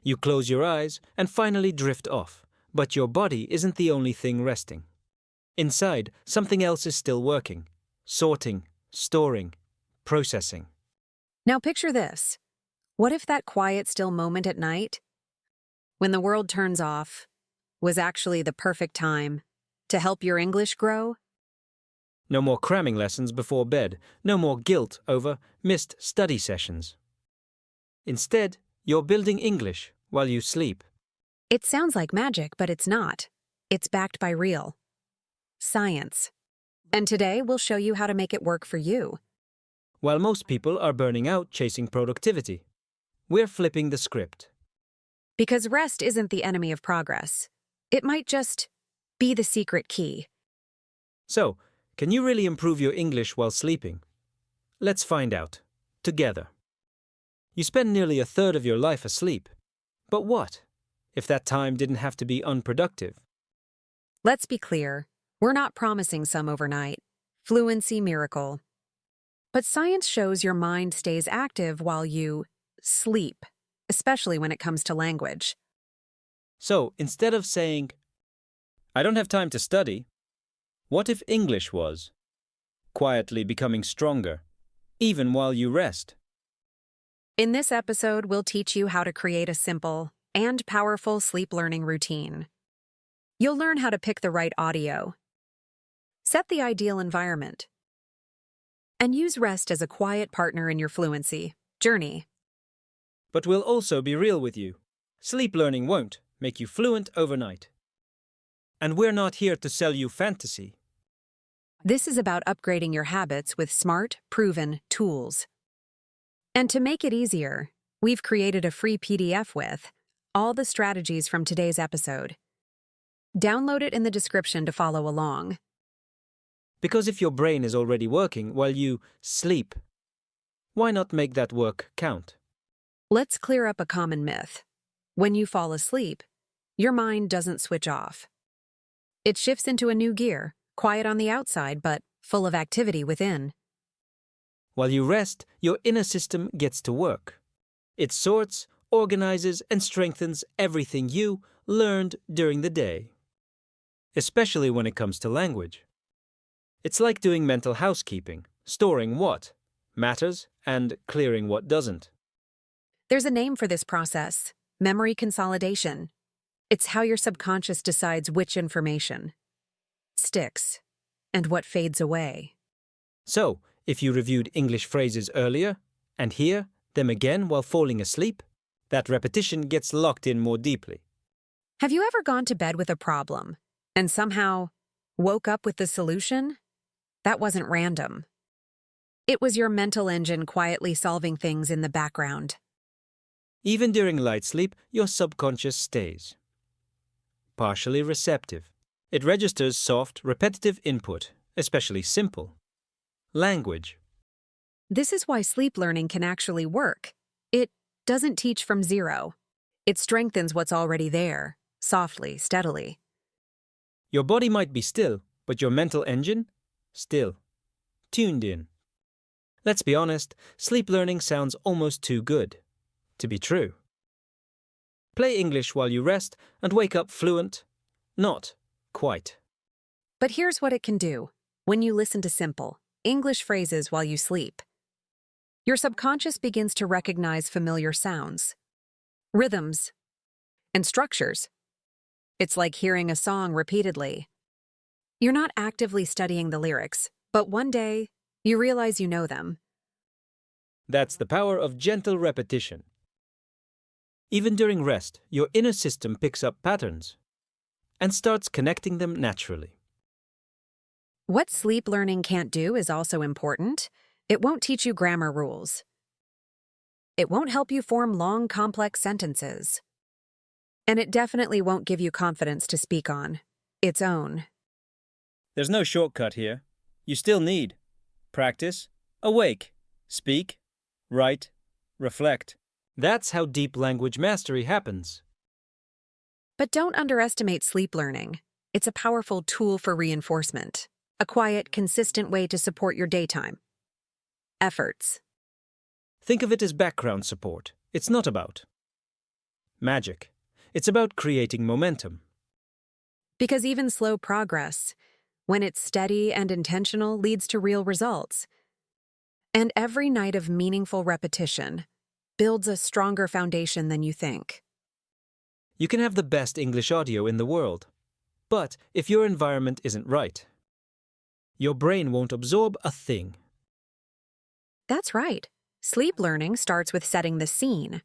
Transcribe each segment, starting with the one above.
You close your eyes and finally drift off, but your body isn't the only thing resting. Inside, something else is still working, sorting, storing, processing. Now picture this. What if that quiet, still moment at night, when the world turns off, was actually the perfect time to help your English grow? No more cramming lessons before bed, no more guilt over missed study sessions. Instead, you're building English while you sleep. It sounds like magic, but it's not. It's backed by real science. And today we'll show you how to make it work for you. While most people are burning out chasing productivity, we're flipping the script. Because rest isn't the enemy of progress. It might just be the secret key. So, can you really improve your English while sleeping? Let's find out, together. You spend nearly a third of your life asleep. But what if that time didn't have to be unproductive? Let's be clear, we're not promising some overnight fluency miracle. But science shows your mind stays active while you sleep, especially when it comes to language. So, instead of saying, "I don't have time to study," what if English was quietly becoming stronger, even while you rest? In this episode, we'll teach you how to create a simple and powerful sleep learning routine. You'll learn how to pick the right audio, set the ideal environment, and use rest as a quiet partner in your fluency journey. But we'll also be real with you. Sleep learning won't make you fluent overnight. And we're not here to sell you fantasy. This is about upgrading your habits with smart, proven tools. And to make it easier, we've created a free PDF with all the strategies from today's episode. Download it in the description to follow along. Because if your brain is already working while you sleep, why not make that work count? Let's clear up a common myth. When you fall asleep, your mind doesn't switch off. It shifts into a new gear, quiet on the outside but full of activity within. While you rest, your inner system gets to work. It sorts, organizes, and strengthens everything you learned during the day. Especially when it comes to language. It's like doing mental housekeeping, storing what matters and clearing what doesn't. There's a name for this process: memory consolidation. It's how your subconscious decides which information sticks and what fades away. So, if you reviewed English phrases earlier and hear them again while falling asleep, that repetition gets locked in more deeply. Have you ever gone to bed with a problem and somehow woke up with the solution? That wasn't random. It was your mental engine quietly solving things in the background. Even during light sleep, your subconscious stays partially receptive. It registers soft, repetitive input, especially simple language. This is why sleep learning can actually work. It doesn't teach from zero. It strengthens what's already there, softly, steadily. Your body might be still, but your mental engine? Still. Tuned in. Let's be honest, sleep learning sounds almost too good to be true. Play English while you rest and wake up fluent? Not quite. But here's what it can do when you listen to simple English phrases while you sleep. Your subconscious begins to recognize familiar sounds, rhythms, and structures. It's like hearing a song repeatedly. You're not actively studying the lyrics, but one day, you realize you know them. That's the power of gentle repetition. Even during rest, your inner system picks up patterns and starts connecting them naturally. What sleep learning can't do is also important. It won't teach you grammar rules. It won't help you form long, complex sentences. And it definitely won't give you confidence to speak on its own. There's no shortcut here. You still need practice, awake, speak, write, reflect. That's how deep language mastery happens. But don't underestimate sleep learning. It's a powerful tool for reinforcement, a quiet, consistent way to support your daytime efforts. Think of it as background support. It's not about magic. It's about creating momentum. Because even slow progress, when it's steady and intentional, leads to real results. And every night of meaningful repetition builds a stronger foundation than you think. You can have the best English audio in the world, but if your environment isn't right, your brain won't absorb a thing. That's right. Sleep learning starts with setting the scene.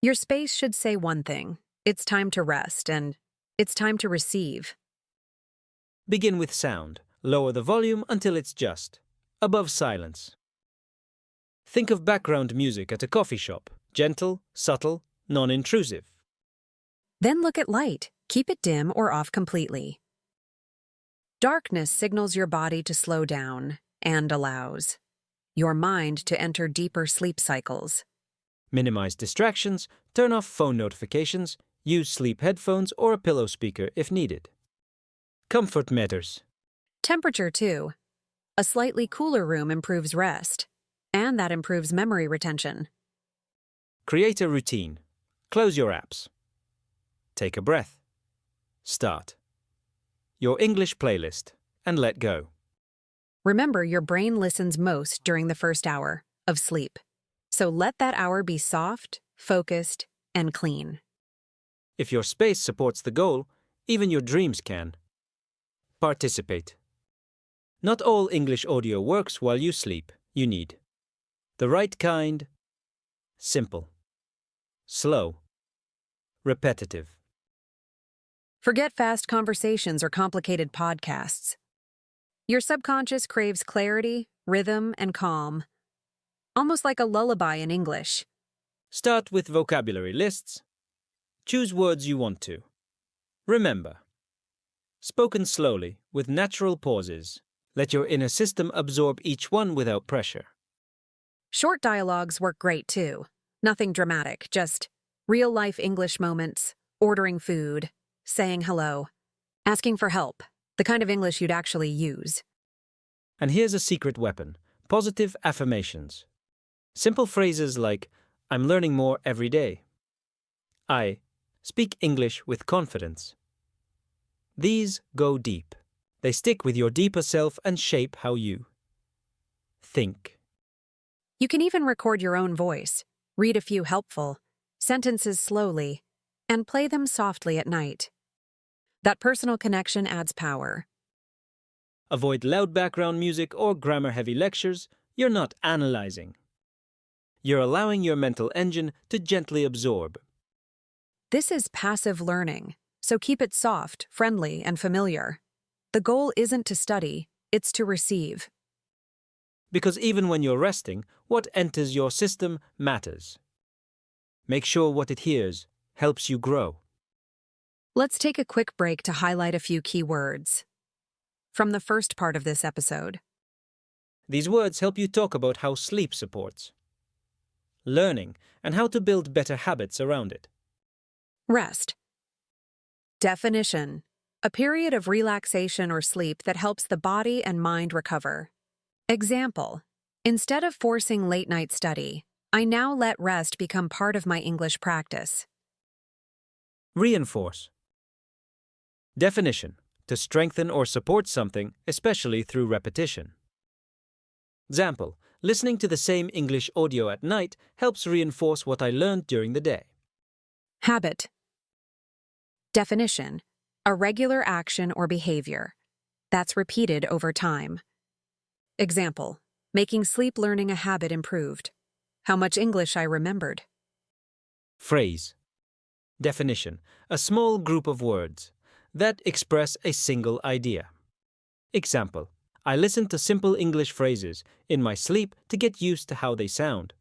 Your space should say one thing: it's time to rest, and it's time to receive. Begin with sound. Lower the volume until it's just above silence. Think of background music at a coffee shop. Gentle, subtle, non-intrusive. Then look at light. Keep it dim or off completely. Darkness signals your body to slow down and allows your mind to enter deeper sleep cycles. Minimize distractions, turn off phone notifications, use sleep headphones or a pillow speaker if needed. Comfort matters. Temperature, too. A slightly cooler room improves rest, and that improves memory retention. Create a routine. Close your apps. Take a breath. Start your English playlist and let go. Remember, your brain listens most during the first hour of sleep, so let that hour be soft, focused, and clean. If your space supports the goal, even your dreams can. Participate. Not all English audio works while you sleep. You need the right kind, simple, slow, repetitive. Forget fast conversations or complicated podcasts. Your subconscious craves clarity, rhythm, and calm, almost like a lullaby in English. Start with vocabulary lists. Choose words you want to. Remember, spoken slowly, with natural pauses. Let your inner system absorb each one without pressure. Short dialogues work great too. Nothing dramatic, just real-life English moments, ordering food, saying hello, asking for help, the kind of English you'd actually use. And here's a secret weapon: positive affirmations. Simple phrases like, I'm learning more every day. I speak English with confidence. These go deep. They stick with your deeper self and shape how you think. You can even record your own voice, read a few helpful sentences slowly, and play them softly at night. That personal connection adds power. Avoid loud background music or grammar-heavy lectures. You're not analyzing. You're allowing your mental engine to gently absorb. This is passive learning, so keep it soft, friendly, and familiar. The goal isn't to study, it's to receive. Because even when you're resting, what enters your system matters. Make sure what it hears helps you grow. Let's take a quick break to highlight a few key words from the first part of this episode. These words help you talk about how sleep supports learning and how to build better habits around it. Rest. Definition: a period of relaxation or sleep that helps the body and mind recover. Example: instead of forcing late-night study, I now let rest become part of my English practice. Reinforce. Definition: to strengthen or support something, especially through repetition. Example: listening to the same English audio at night helps reinforce what I learned during the day. Habit. Definition: a regular action or behavior that's repeated over time. Example: making sleep learning a habit improved. How much English I remembered. Phrase. Definition: a small group of words that express a single idea. Example: I listen to simple English phrases in my sleep to get used to how they sound.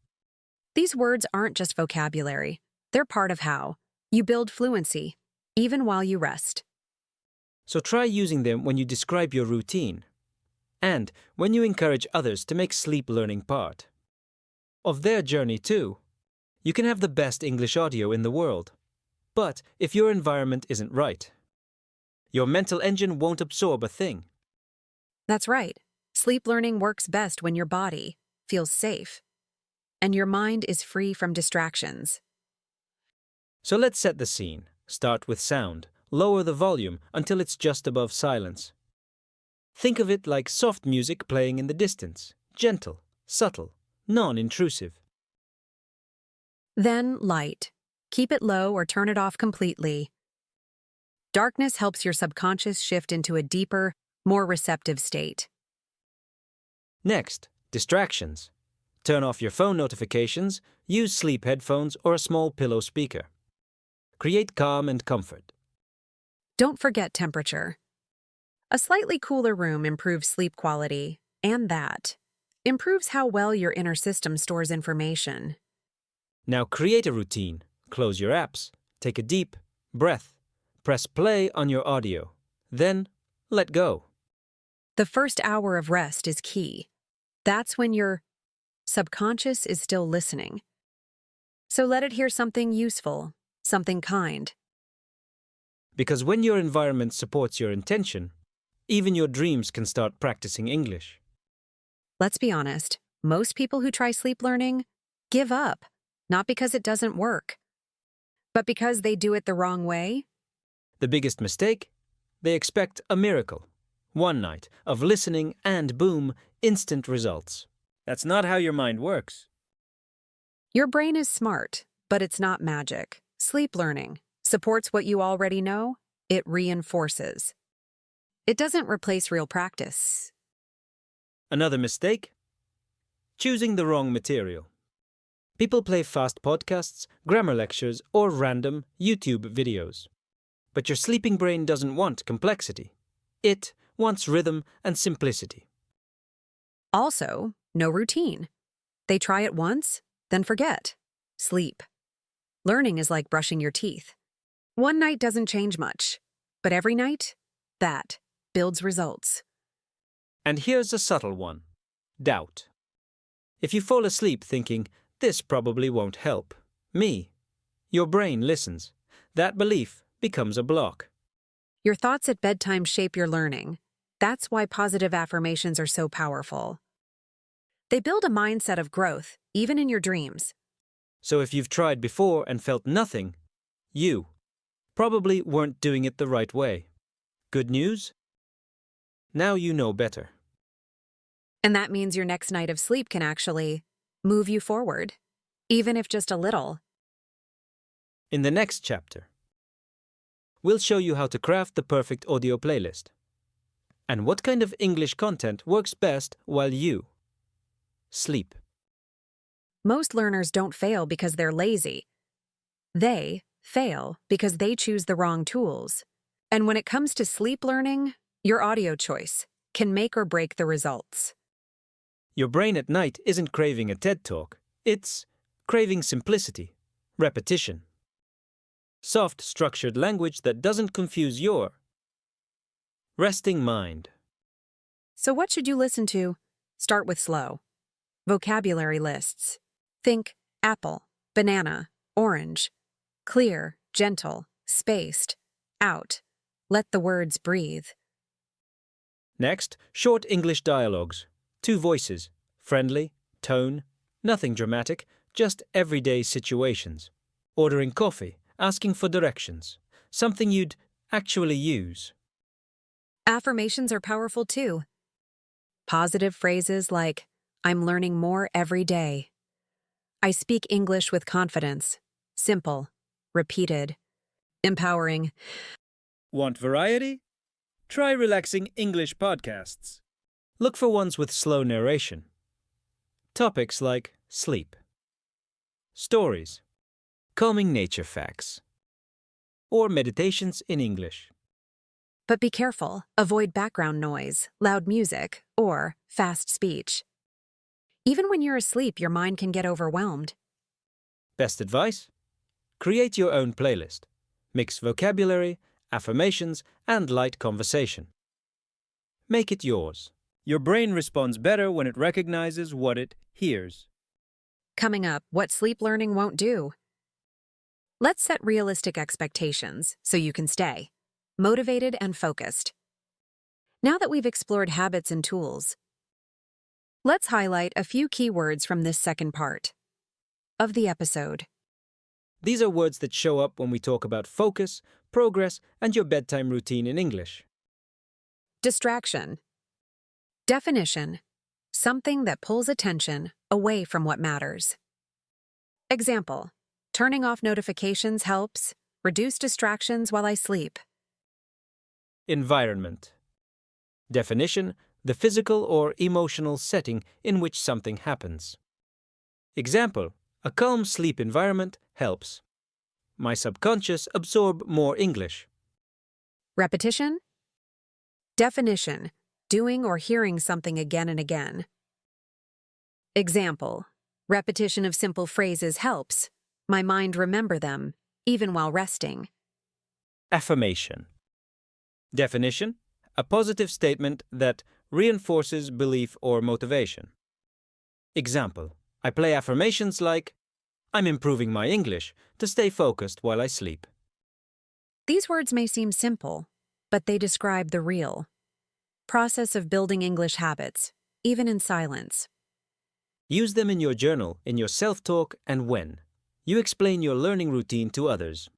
These words aren't just vocabulary. They're part of how you build fluency, even while you rest. So try using them when you describe your routine and when you encourage others to make sleep learning part of their journey too. You can have the best English audio in the world, but if your environment isn't right, your mental engine won't absorb a thing. That's right. Sleep learning works best when your body feels safe and your mind is free from distractions. So let's set the scene. Start with sound. Lower the volume until it's just above silence. Think of it like soft music playing in the distance. Gentle, subtle, non-intrusive. Then light. Keep it low or turn it off completely. Darkness helps your subconscious shift into a deeper, more receptive state. Next, distractions. Turn off your phone notifications, use sleep headphones or a small pillow speaker. Create calm and comfort. Don't forget temperature. A slightly cooler room improves sleep quality, and that improves how well your inner system stores information. Now create a routine. Close your apps. Take a deep breath. Press play on your audio. Then, let go. The first hour of rest is key. That's when your subconscious is still listening. So let it hear something useful, something kind. Because when your environment supports your intention, even your dreams can start practicing English. Let's be honest, most people who try sleep learning give up, not because it doesn't work, but because they do it the wrong way. The biggest mistake? They expect a miracle. One night of listening and boom, instant results. That's not how your mind works. Your brain is smart, but it's not magic. Sleep learning supports what you already know. It reinforces. It doesn't replace real practice. Another mistake? Choosing the wrong material. People play fast podcasts, grammar lectures, or random YouTube videos. But your sleeping brain doesn't want complexity. It wants rhythm and simplicity. Also, no routine. They try it once, then forget. Sleep. Learning is like brushing your teeth. One night doesn't change much, but every night, that builds results. And here's a subtle one. Doubt. If you fall asleep thinking, this probably won't help me, your brain listens. That belief becomes a block. Your thoughts at bedtime shape your learning. That's why positive affirmations are so powerful. They build a mindset of growth, even in your dreams. So if you've tried before and felt nothing, you probably weren't doing it the right way. Good news? Now you know better. And that means your next night of sleep can actually move you forward, even if just a little. In the next chapter, we'll show you how to craft the perfect audio playlist and what kind of English content works best while you sleep. Most learners don't fail because they're lazy. They fail because they choose the wrong tools. And when it comes to sleep learning, your audio choice can make or break the results. Your brain at night isn't craving a TED Talk. It's craving simplicity, repetition, soft, structured language that doesn't confuse your resting mind. So what should you listen to? Start with slow. Vocabulary lists. Think apple, banana, orange. Clear, gentle, spaced, out. Let the words breathe. Next, short English dialogues. 2 voices, friendly, tone, nothing dramatic, just everyday situations. Ordering coffee, asking for directions, something you'd actually use. Affirmations are powerful too. Positive phrases like, I'm learning more every day. I speak English with confidence. Simple, repeated, empowering. Want variety? Try relaxing English podcasts. Look for ones with slow narration. Topics like sleep, stories, calming nature facts, or meditations in English. But be careful, avoid background noise, loud music, or fast speech. Even when you're asleep, your mind can get overwhelmed. Best advice? Create your own playlist. Mix vocabulary, affirmations, and light conversation. Make it yours. Your brain responds better when it recognizes what it hears. Coming up, what sleep learning won't do. Let's set realistic expectations so you can stay motivated and focused. Now that we've explored habits and tools, let's highlight a few key words from this second part of the episode. These are words that show up when we talk about focus, progress, and your bedtime routine in English. Distraction. Definition: something that pulls attention away from what matters. Example: turning off notifications helps reduce distractions while I sleep. Environment. Definition: the physical or emotional setting in which something happens. Example: a calm sleep environment helps my subconscious absorb more English. Repetition. Definition: doing or hearing something again and again. Example: repetition of simple phrases helps my mind remember them, even while resting. Affirmation. Definition: a positive statement that reinforces belief or motivation. Example: I play affirmations like, I'm improving my English to stay focused while I sleep. These words may seem simple, but they describe the real process of building English habits, even in silence. Use them in your journal, in your self-talk, and when you explain your learning routine to others.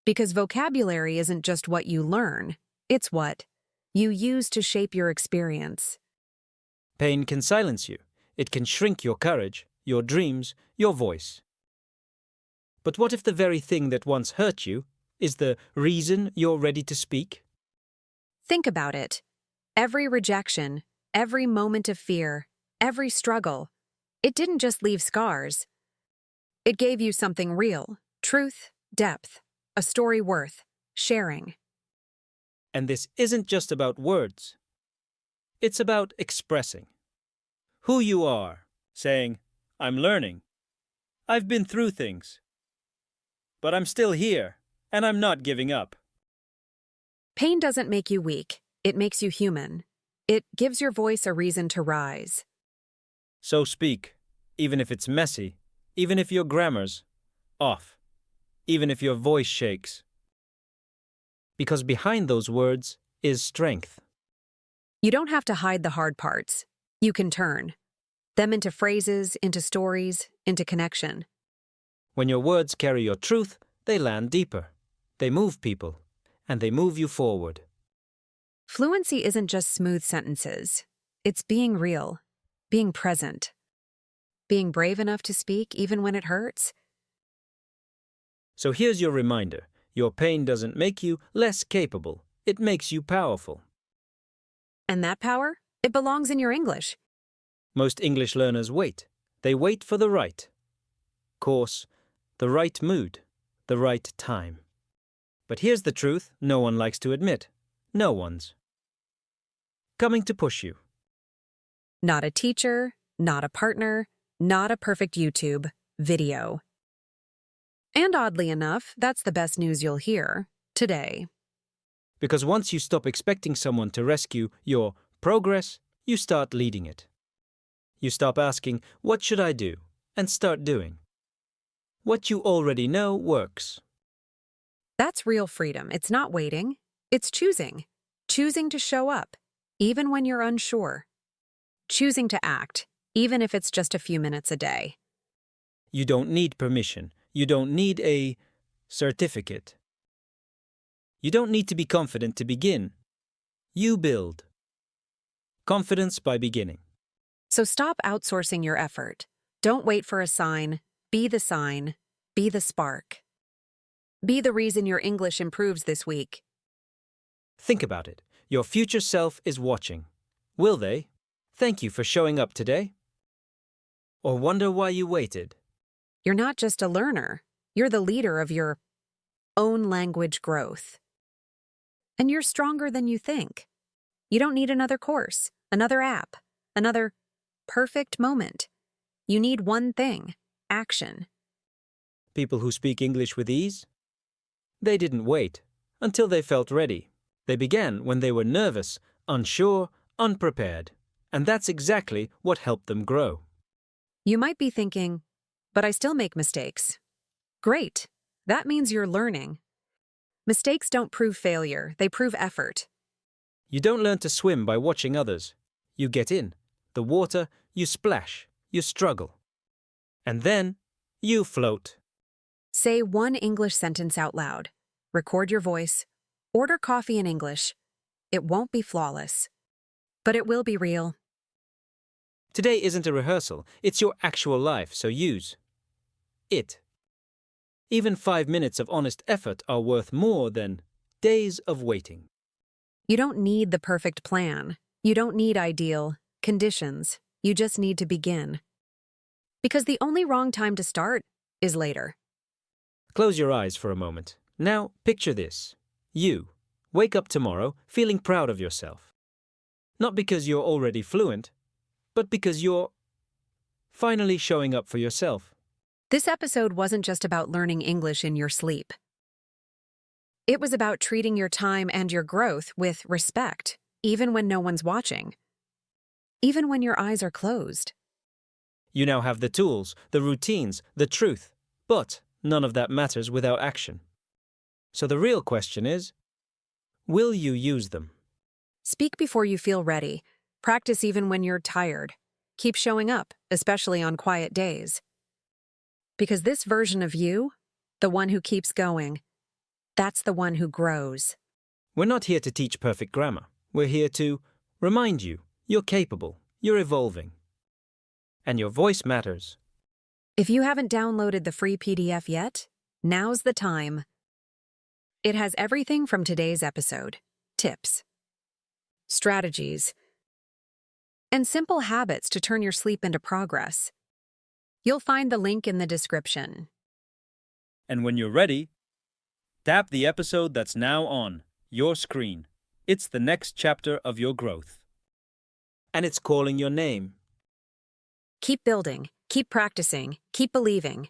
Because vocabulary isn't just what you learn, it's what you use to shape your experience. Pain can silence you. It can shrink your courage, your dreams, your voice. But what if the very thing that once hurt you is the reason you're ready to speak? Think about it. Every rejection, every moment of fear, every struggle, it didn't just leave scars. It gave you something real, truth, depth, a story worth sharing. And this isn't just about words. It's about expressing who you are, saying, I'm learning. I've been through things. But I'm still here, and I'm not giving up. Pain doesn't make you weak. It makes you human. It gives your voice a reason to rise. So speak, even if it's messy, even if your grammar's off, even if your voice shakes. Because behind those words is strength. You don't have to hide the hard parts. You can turn them into phrases, into stories, into connection. When your words carry your truth, they land deeper. They move people, and they move you forward. Fluency isn't just smooth sentences. It's being real, being present, being brave enough to speak even when it hurts. So here's your reminder. Your pain doesn't make you less capable. It makes you powerful. And that power? It belongs in your English. Most English learners wait. They wait for the right course, the right mood, the right time. But here's the truth no one likes to admit. No one's coming to push you. Not a teacher, not a partner, not a perfect YouTube video. And oddly enough, that's the best news you'll hear today. Because once you stop expecting someone to rescue your progress, you start leading it. You stop asking, what should I do? And start doing. What you already know works. That's real freedom. It's not waiting. It's choosing. Choosing to show up, even when you're unsure. Choosing to act, even if it's just a few minutes a day. You don't need permission. You don't need a certificate. You don't need to be confident to begin. You build confidence by beginning. So stop outsourcing your effort. Don't wait for a sign. Be the sign. Be the spark. Be the reason your English improves this week. Think about it. Your future self is watching. Will they thank you for showing up today? Or wonder why you waited? You're not just a learner. You're the leader of your own language growth. And you're stronger than you think. You don't need another course, another app, another perfect moment. You need one thing: action. People who speak English with ease? They didn't wait until they felt ready. They began when they were nervous, unsure, unprepared. And that's exactly what helped them grow. You might be thinking, but I still make mistakes. Great. That means you're learning. Mistakes don't prove failure, they prove effort. You don't learn to swim by watching others. You get in the water, you splash, you struggle. And then you float. Say one English sentence out loud. Record your voice. Order coffee in English. It won't be flawless, but it will be real. Today isn't a rehearsal, it's your actual life, so use it. Even 5 minutes of honest effort are worth more than days of waiting. You don't need the perfect plan. You don't need ideal conditions. You just need to begin. Because the only wrong time to start is later. Close your eyes for a moment. Now, picture this. You wake up tomorrow feeling proud of yourself. Not because you're already fluent, but because you're finally showing up for yourself. This episode wasn't just about learning English in your sleep. It was about treating your time and your growth with respect, even when no one's watching. Even when your eyes are closed. You now have the tools, the routines, the truth, but none of that matters without action. So the real question is, will you use them? Speak before you feel ready. Practice even when you're tired. Keep showing up, especially on quiet days. Because this version of you, the one who keeps going, that's the one who grows. We're not here to teach perfect grammar. We're here to remind you you're capable, you're evolving. And your voice matters. If you haven't downloaded the free PDF yet, now's the time. It has everything from today's episode, tips, strategies, and simple habits to turn your sleep into progress. You'll find the link in the description. And when you're ready, tap the episode that's now on your screen. It's the next chapter of your growth. And it's calling your name. Keep building, keep practicing, keep believing.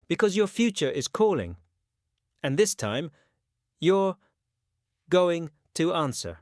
Because your future is calling. And this time, you're going to answer.